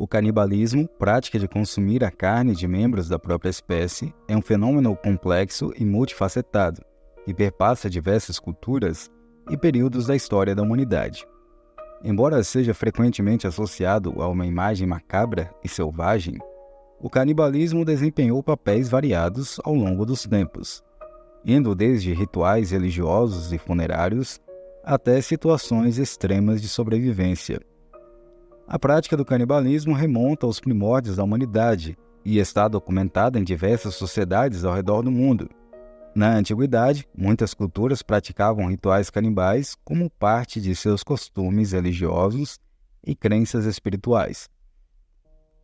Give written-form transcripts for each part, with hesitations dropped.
canibalismo, prática de consumir a carne de membros da própria espécie, é um fenômeno complexo e multifacetado, que perpassa diversas culturas e períodos da história da humanidade. Embora seja frequentemente associado a uma imagem macabra e selvagem, o canibalismo desempenhou papéis variados ao longo dos tempos, indo desde rituais religiosos e funerários até situações extremas de sobrevivência. A prática do canibalismo remonta aos primórdios da humanidade e está documentada em diversas sociedades ao redor do mundo. Na antiguidade, muitas culturas praticavam rituais canibais como parte de seus costumes religiosos e crenças espirituais.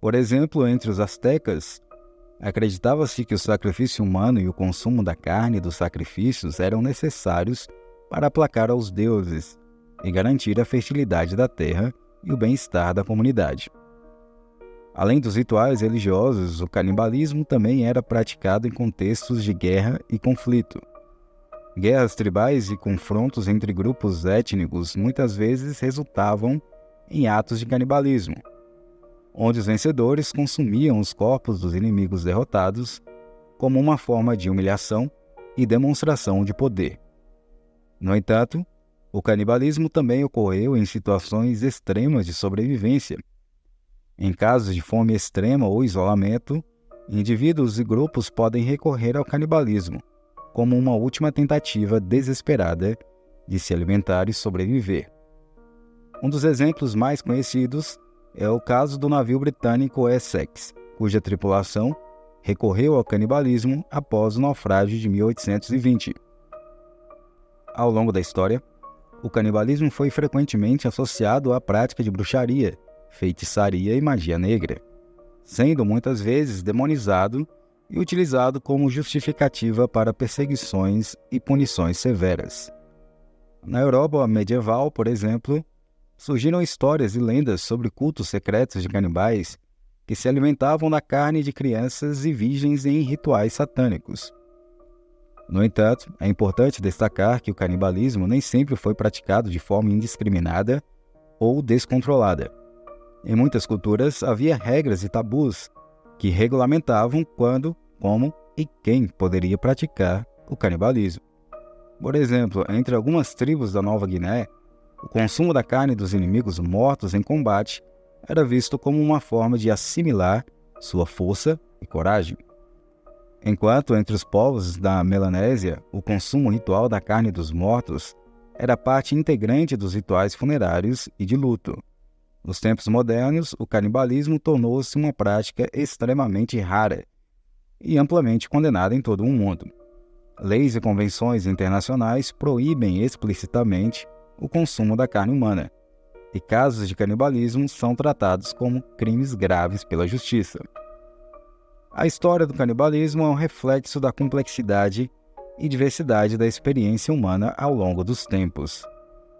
Por exemplo, entre os astecas, acreditava-se que o sacrifício humano e o consumo da carne dos sacrifícios eram necessários para aplacar aos deuses e garantir a fertilidade da terra e o bem-estar da comunidade. Além dos rituais religiosos, o canibalismo também era praticado em contextos de guerra e conflito. Guerras tribais e confrontos entre grupos étnicos muitas vezes resultavam em atos de canibalismo, onde os vencedores consumiam os corpos dos inimigos derrotados como uma forma de humilhação e demonstração de poder. No entanto, o canibalismo também ocorreu em situações extremas de sobrevivência. Em casos de fome extrema ou isolamento, indivíduos e grupos podem recorrer ao canibalismo como uma última tentativa desesperada de se alimentar e sobreviver. Um dos exemplos mais conhecidos é o caso do navio britânico Essex, cuja tripulação recorreu ao canibalismo após o naufrágio de 1820. Ao longo da história, o canibalismo foi frequentemente associado à prática de bruxaria, feitiçaria e magia negra, sendo muitas vezes demonizado e utilizado como justificativa para perseguições e punições severas. Na Europa medieval, por exemplo, surgiram histórias e lendas sobre cultos secretos de canibais que se alimentavam da carne de crianças e virgens em rituais satânicos. No entanto, é importante destacar que o canibalismo nem sempre foi praticado de forma indiscriminada ou descontrolada. Em muitas culturas, havia regras e tabus que regulamentavam quando, como e quem poderia praticar o canibalismo. Por exemplo, entre algumas tribos da Nova Guiné, o consumo da carne dos inimigos mortos em combate era visto como uma forma de assimilar sua força e coragem. Enquanto entre os povos da Melanésia, o consumo ritual da carne dos mortos era parte integrante dos rituais funerários e de luto. Nos tempos modernos, o canibalismo tornou-se uma prática extremamente rara e amplamente condenada em todo o mundo. Leis e convenções internacionais proíbem explicitamente o consumo da carne humana, e casos de canibalismo são tratados como crimes graves pela justiça. A história do canibalismo é um reflexo da complexidade e diversidade da experiência humana ao longo dos tempos,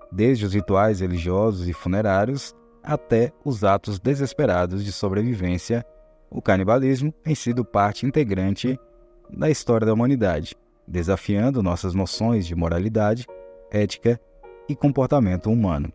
desde os rituais religiosos e funerários até os atos desesperados de sobrevivência. O canibalismo tem sido parte integrante da história da humanidade, desafiando nossas noções de moralidade, ética e comportamento humano.